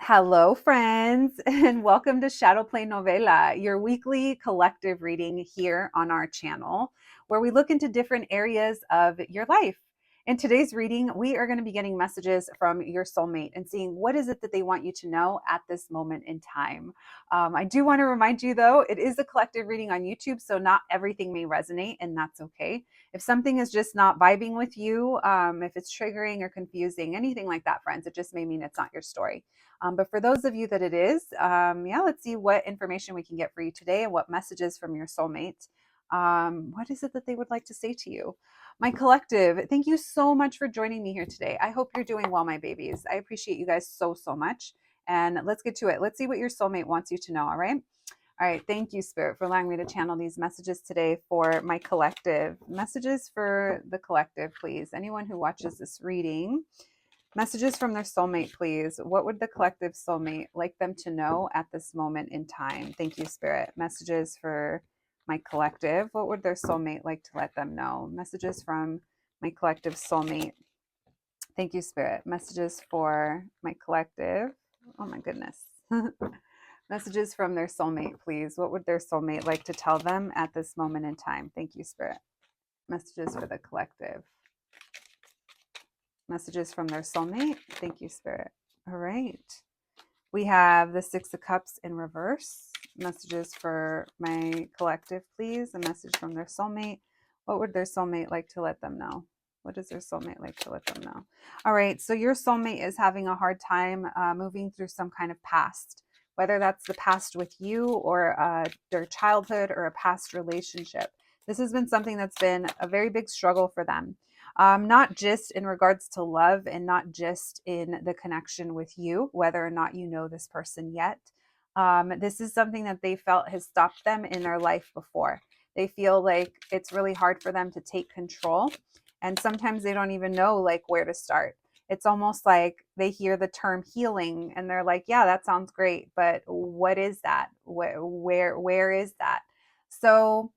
Hello, friends, and welcome to Shadowplay Novela, your weekly collective reading here on our channel, where we look into different areas of your life. In today's reading, we are going to be getting messages from your soulmate and seeing what is it that they want you to know at this moment in time. I do want to remind you, though, it is a collective reading on YouTube, so not everything may resonate, and that's okay. If something is just not vibing with you, if it's triggering or confusing, anything like that, friends, it just may mean it's not your story. But for those of you that it is, yeah, let's see what information we can get for you today and what messages from your soulmate. What is it that they would like to say to you? My collective, thank you so much for joining me here today. I hope you're doing well, my babies. I appreciate you guys so, so much. And let's get to it. Let's see what your soulmate wants you to know, all right? All right, thank you, Spirit, for allowing me to channel these messages today for my collective. Messages for the collective, please. Anyone who watches this reading, messages from their soulmate, please. What would the collective soulmate like them to know at this moment in time? Thank you, Spirit. Messages for my collective. What would their soulmate like to let them know? Messages from my collective soulmate. Thank you, Spirit. Messages for my collective. Oh my goodness. Messages from their soulmate, please. What would their soulmate like to tell them at this moment in time? Thank you, Spirit. Messages for the collective. Messages from their soulmate. Thank you, Spirit. All right. We have the Six of Cups in reverse. Messages for my collective, please. A message from their soulmate. What would their soulmate like to let them know? What does their soulmate like to let them know? All right. So your soulmate is having a hard time moving through some kind of past, whether that's the past with you or their childhood or a past relationship. This has been something that's been a very big struggle for them. Not just in regards to love and not just in the connection with you, whether or not you know this person yet. This is something that they felt has stopped them in their life before. They feel like it's really hard for them to take control. And sometimes they don't even know like where to start. It's almost like they hear the term healing and they're like, yeah, that sounds great. But what is that? Where is that? So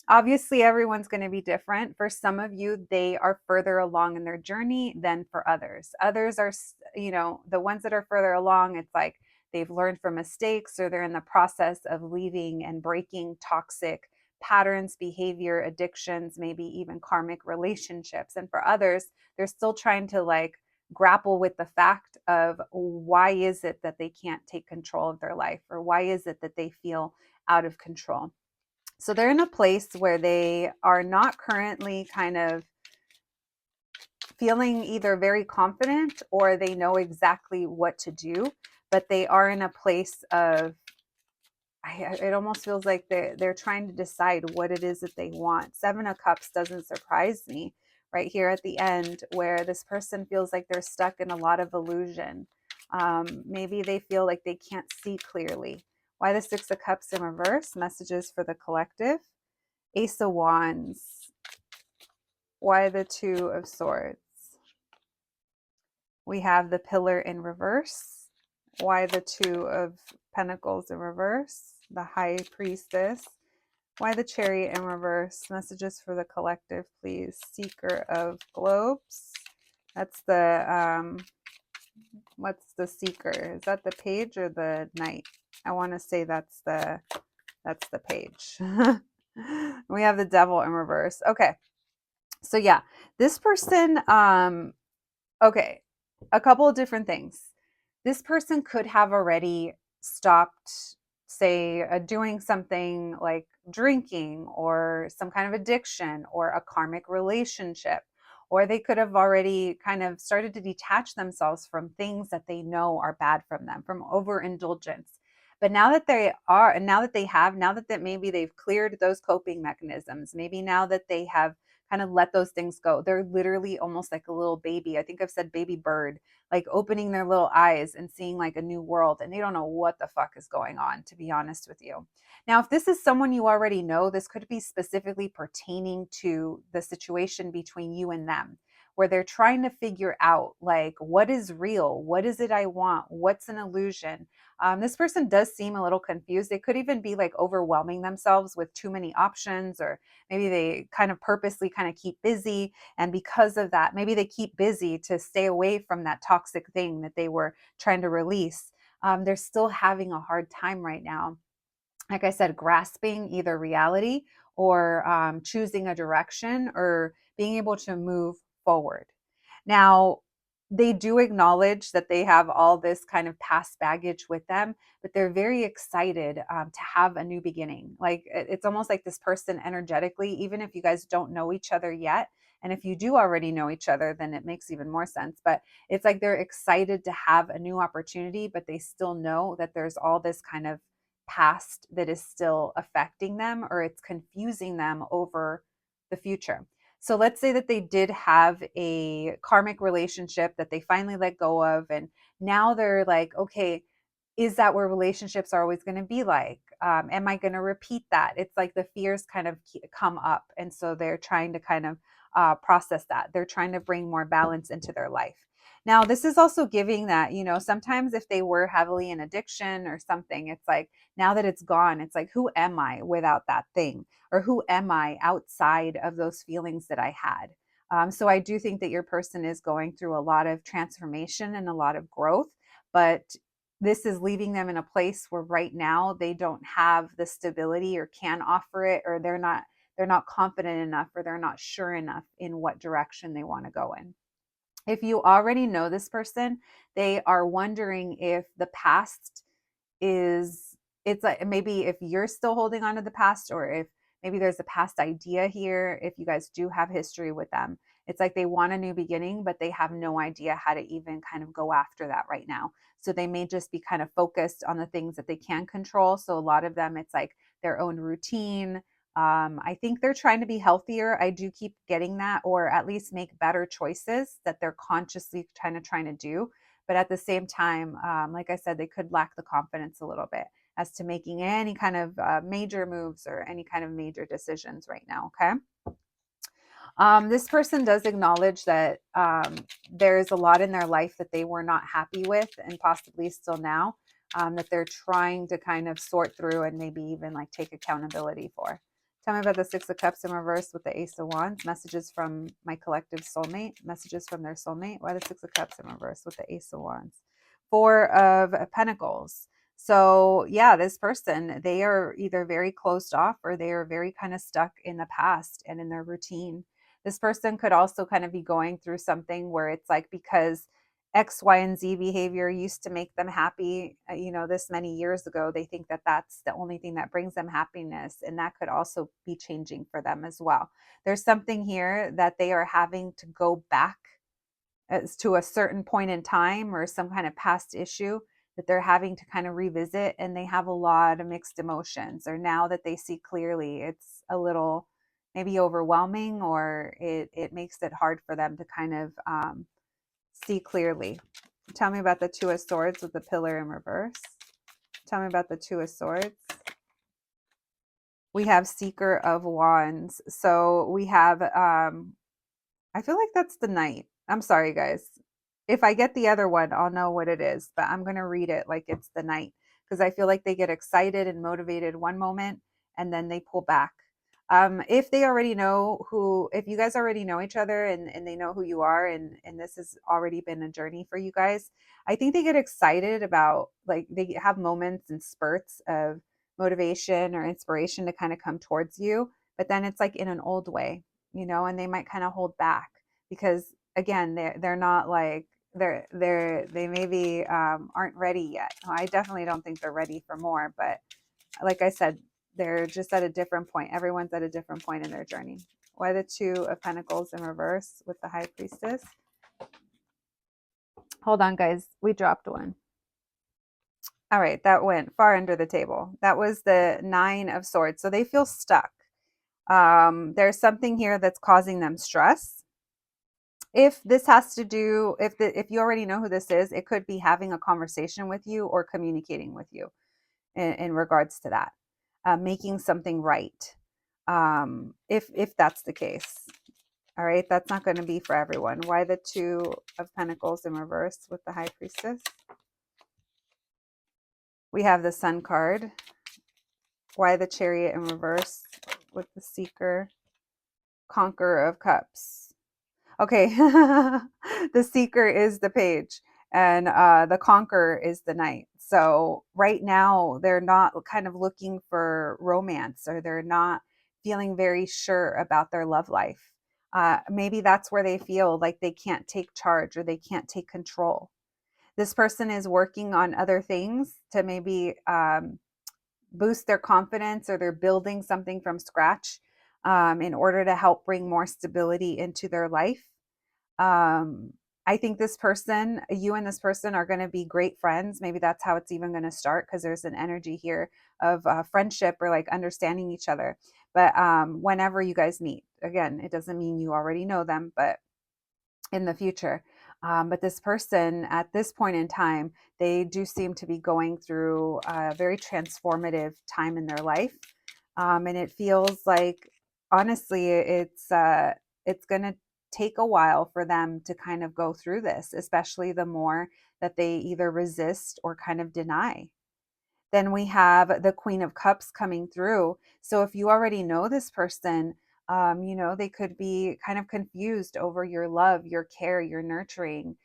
obviously, everyone's going to be different. For some of you, they are further along in their journey than for others. Others are, the ones that are further along, it's like they've learned from mistakes or they're in the process of leaving and breaking toxic patterns, behavior, addictions, maybe even karmic relationships. And for others, they're still trying to like grapple with the fact of why is it that they can't take control of their life, or why is it that they feel out of control. So they're in a place where they are not currently kind of feeling either very confident or they know exactly what to do, but they are in a place of, it almost feels like they're trying to decide what it is that they want. Seven of Cups doesn't surprise me right here at the end, where this person feels like they're stuck in a lot of illusion. Maybe they feel like they can't see clearly. Why the Six of Cups in reverse? Messages for the collective. Ace of Wands. Why the Two of Swords? We have the Pillar in reverse. Why the Two of Pentacles in reverse? The High Priestess. Why the Chariot in reverse? Messages for the collective, please. Seeker of Globes. That's the, what's the Seeker? Is that the Page or the Knight? I want to say that's the Page. We have the Devil in reverse. Okay. So yeah, this person, okay, a couple of different things. This person could have already stopped, say, doing something like drinking or some kind of addiction or a karmic relationship, or they could have already kind of started to detach themselves from things that they know are bad from them, from overindulgence. But now that they are, and now that maybe they've cleared those coping mechanisms, maybe now that they have kind of let those things go, they're literally almost like a little baby. I think I've said baby bird, like opening their little eyes and seeing like a new world, and they don't know what the fuck is going on, to be honest with you. Now, if this is someone you already know, this could be specifically pertaining to the situation between you and them, where they're trying to figure out like, what is real? What is it I want? What's an illusion? This person does seem a little confused. They could even be like overwhelming themselves with too many options, or maybe they kind of purposely kind of keep busy. And because of that, maybe they keep busy to stay away from that toxic thing that they were trying to release. they're still having a hard time right now, like I said, grasping either reality or choosing a direction or being able to move forward. Now, they do acknowledge that they have all this kind of past baggage with them, but they're very excited to have a new beginning. Like it's almost like this person energetically, even if you guys don't know each other yet. And if you do already know each other, then it makes even more sense. But it's like they're excited to have a new opportunity, but they still know that there's all this kind of past that is still affecting them or it's confusing them over the future. So let's say that they did have a karmic relationship that they finally let go of. And now they're like, okay, is that where relationships are always going to be like? Am I going to repeat that? It's like the fears kind of come up. And so they're trying to kind of process that. They're trying to bring more balance into their life. Now, this is also giving that, sometimes if they were heavily in addiction or something, it's like now that it's gone, it's like, who am I without that thing? Or who am I outside of those feelings that I had? So I do think that your person is going through a lot of transformation and a lot of growth, but this is leaving them in a place where right now they don't have the stability or can offer it, or they're not confident enough, or they're not sure enough in what direction they want to go in. If you already know this person, they are wondering if the past it's like maybe if you're still holding on to the past, or if maybe there's a past idea here, if you guys do have history with them. It's like they want a new beginning, but they have no idea how to even kind of go after that right now. So they may just be kind of focused on the things that they can control. So a lot of them, it's like their own routine. I think they're trying to be healthier. I do keep getting that, or at least make better choices that they're consciously trying to do. But at the same time, like I said, they could lack the confidence a little bit as to making any kind of major moves or any kind of major decisions right now. Okay. This person does acknowledge that there's a lot in their life that they were not happy with, and possibly still now, that they're trying to kind of sort through and maybe even like take accountability for. Tell me about the Six of Cups in reverse with the Ace of Wands. Messages from my collective soulmate. Messages from their soulmate. Why the Six of Cups in reverse with the Ace of Wands? Four of Pentacles. So yeah, this person, they are either very closed off or they are very kind of stuck in the past and in their routine. This person could also kind of be going through something where it's like, because X, Y, and Z behavior used to make them happy, this many years ago, they think that that's the only thing that brings them happiness. And that could also be changing for them as well. There's something here that they are having to go back as to a certain point in time or some kind of past issue that they're having to kind of revisit, and they have a lot of mixed emotions, or now that they see clearly, it's a little maybe overwhelming, or it makes it hard for them to kind of see clearly. Tell me about the Two of Swords with the Pillar in reverse. Tell me about the Two of Swords. We have Seeker of Wands. So we have I feel like that's the Knight. I'm sorry, guys. If I get the other one, I'll know what it is, but I'm going to read it like it's the Knight, because I feel like they get excited and motivated one moment and then they pull back. If they already know if you guys already know each other and they know who you are, and this has already been a journey for you guys, I think they get excited about, like, they have moments and spurts of motivation or inspiration to kind of come towards you, but then it's like in an old way, and they might kind of hold back because, again, they're not like they maybe aren't ready yet. I definitely don't think they're ready for more, but like I said, they're just at a different point. Everyone's at a different point in their journey. Why the Two of Pentacles in reverse with the High Priestess? Hold on, guys. We dropped one. All right, that went far under the table. That was the Nine of Swords. So they feel stuck. There's something here that's causing them stress. If this has to do, if you already know who this is, it could be having a conversation with you or communicating with you in regards to that, making something right. If that's the case. All right, that's not going to be for everyone. Why the Two of Pentacles in reverse with the High Priestess? We have the Sun card. Why the Chariot in reverse with the Seeker? Conqueror of Cups. Okay, the Seeker is the Page. And the conqueror is the knight. So right now they're not kind of looking for romance, or they're not feeling very sure about their love life. Maybe that's where they feel like they can't take charge or they can't take control. This person is working on other things to maybe boost their confidence, or they're building something from scratch in order to help bring more stability into their life. um, I think this person, you and this person, are going to be great friends. Maybe that's how it's even going to start, because there's an energy here of friendship, or like understanding each other. But whenever you guys meet, again, it doesn't mean you already know them, but in the future. But this person at this point in time, they do seem to be going through a very transformative time in their life. And it feels like, honestly, it's going to take a while for them to kind of go through this, especially the more that they either resist or kind of deny. Then we have the Queen of Cups coming through. So if you already know this person, they could be kind of confused over your love, your care, your nurturing,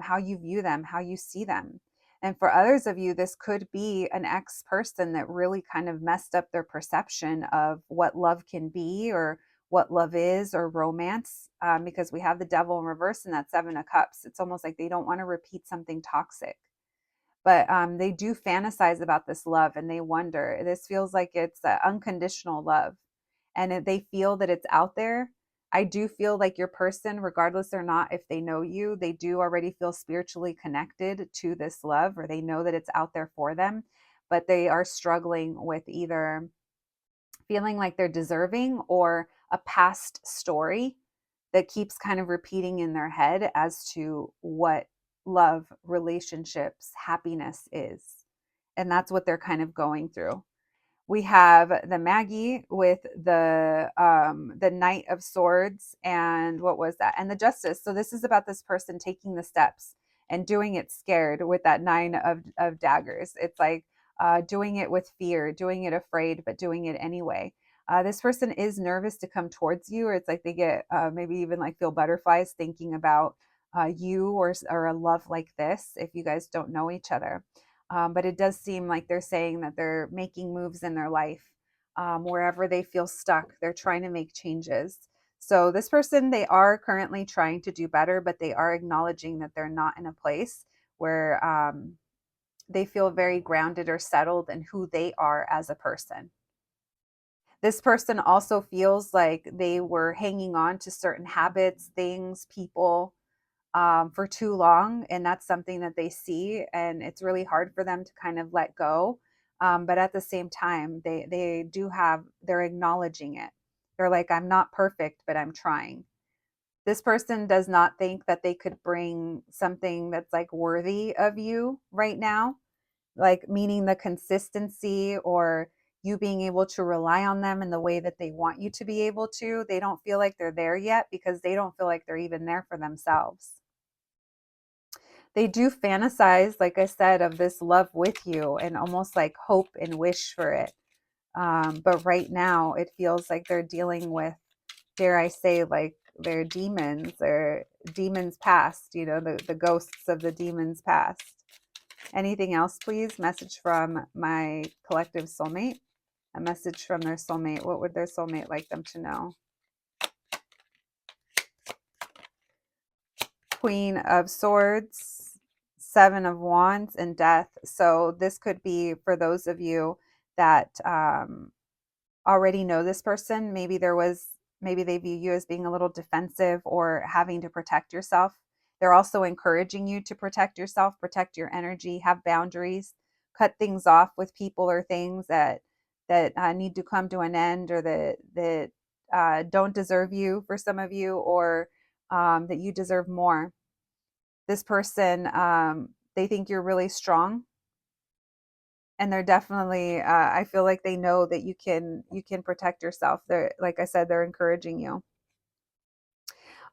how you view them, how you see them. And for others of you, this could be an ex person that really kind of messed up their perception of what love can be, or what love is, or romance, because we have the devil in reverse in that Seven of Cups. It's almost like they don't want to repeat something toxic, but they do fantasize about this love, and they wonder, this feels like it's unconditional love, and they feel that it's out there. I do feel like your person, regardless or not if they know you, they do already feel spiritually connected to this love, or they know that it's out there for them, but they are struggling with either feeling like they're deserving, or a past story that keeps kind of repeating in their head as to what love, relationships, happiness is. And that's what they're kind of going through. We have the Maggie with the Knight of Swords, and what was that? And the Justice. So this is about this person taking the steps and doing it scared with that Nine of Daggers. It's like doing it with fear, doing it afraid, but doing it anyway. This person is nervous to come towards you, or it's like they get maybe even like feel butterflies thinking about you, or a love like this, if you guys don't know each other. But it does seem like they're saying that they're making moves in their life. Wherever they feel stuck, they're trying to make changes. So this person, they are currently trying to do better, but they are acknowledging that they're not in a place where they feel very grounded or settled in who they are as a person. This person also feels like they were hanging on to certain habits, things, people, for too long. And that's something that they see, and it's really hard for them to kind of let go. But at the same time, they do have, they're acknowledging it. They're like, I'm not perfect, but I'm trying. This person does not think that they could bring something that's like worthy of you right now, like meaning the consistency, or you being able to rely on them in the way that they want you to be able to. They don't feel like they're there yet, because they don't feel like they're even there for themselves. They do fantasize, like I said, of this love with you, and almost like hope and wish for it. But right now, it feels like they're dealing with, dare I say, like their demons, or demons past, the ghosts of the demons past. Anything else, please? Message from my collective soulmate. A message from their soulmate. What would their soulmate like them to know? Queen of Swords, Seven of Wands, and Death. So this could be for those of you that already know this person. Maybe they view you as being a little defensive, or having to protect yourself. They're also encouraging you to protect yourself, protect your energy, have boundaries, cut things off with people or things that need to come to an end, or that don't deserve you for some of you, or that you deserve more. This person, they think you're really strong, and they're definitely, I feel like they know that you can protect yourself. They're, like I said, they're encouraging you.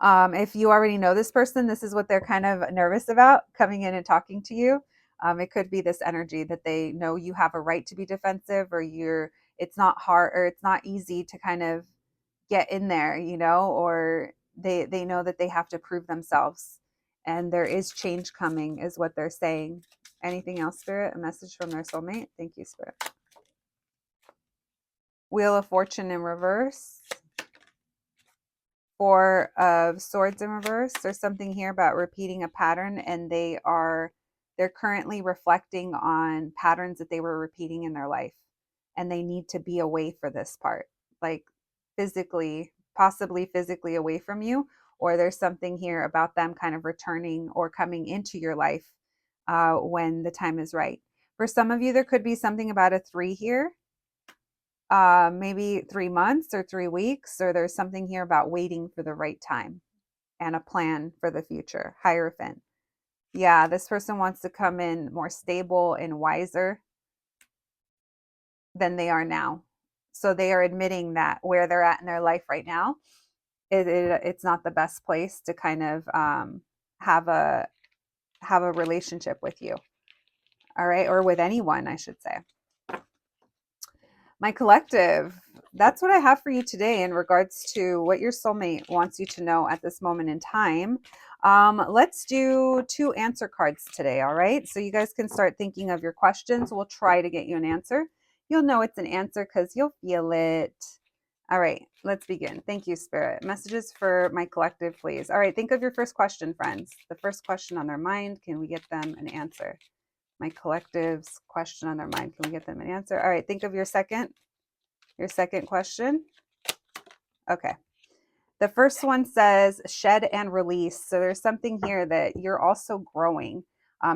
If you already know this person, this is what they're kind of nervous about coming in and talking to you. It could be this energy that they know you have a right to be defensive, or it's not hard, or it's not easy to kind of get in there, or they know that they have to prove themselves. and there is change coming is what they're saying. Anything else, Spirit? A message from their soulmate? Thank you, Spirit. Wheel of Fortune in reverse. Four of Swords in reverse. There's something here about repeating a pattern, and they're currently reflecting on patterns that they were repeating in their life, and they need to be away for this part, like physically, possibly physically away from you, or there's something here about them kind of returning or coming into your life when the time is right. For some of you, there could be something about a 3 here, maybe 3 months or 3 weeks, or there's something here about waiting for the right time and a plan for the future. Hierophant. Yeah, this person wants to come in more stable and wiser than they are now. So they are admitting that where they're at in their life right now, it's not the best place to kind of have a relationship with you. All right, or with anyone, I should say. My collective, that's what I have for you today in regards to what your soulmate wants you to know at this moment in time. Let's do 2 answer cards today, all right? So you guys can start thinking of your questions. We'll try to get you an answer. You'll know it's an answer because you'll feel it. All right, let's begin. Thank you, Spirit. Messages for my collective, please. All right, think of your first question, friends. The first question on their mind. Can we get them an answer? My collective's question on their mind. Can we get them an answer? All right, think of your second question. Okay. The first one says shed and release. So there's something here that you're also growing.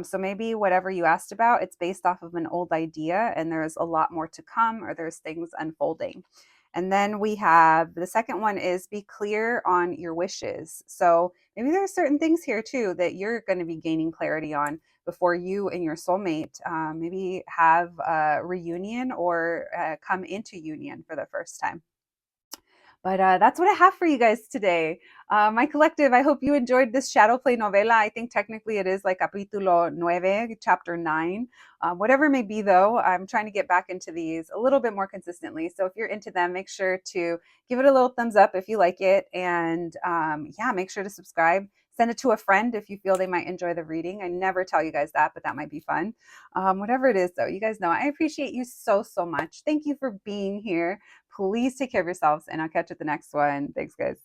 So maybe whatever you asked about, it's based off of an old idea and there's a lot more to come, or there's things unfolding. And then we have the second one is be clear on your wishes. So maybe there are certain things here too that you're going to be gaining clarity on before you and your soulmate maybe have a reunion or come into union for the first time. But that's what I have for you guys today. My collective, I hope you enjoyed this Shadowplay novela. I think technically it is like capítulo 9, chapter 9. Whatever it may be, though, I'm trying to get back into these a little bit more consistently. So if you're into them, make sure to give it a little thumbs up if you like it. And yeah, make sure to subscribe. Send it to a friend if you feel they might enjoy the reading. I never tell you guys that, but that might be fun. Whatever it is, though, you guys know I appreciate you so, so much. Thank you for being here. Please take care of yourselves, and I'll catch you at the next one. Thanks, guys.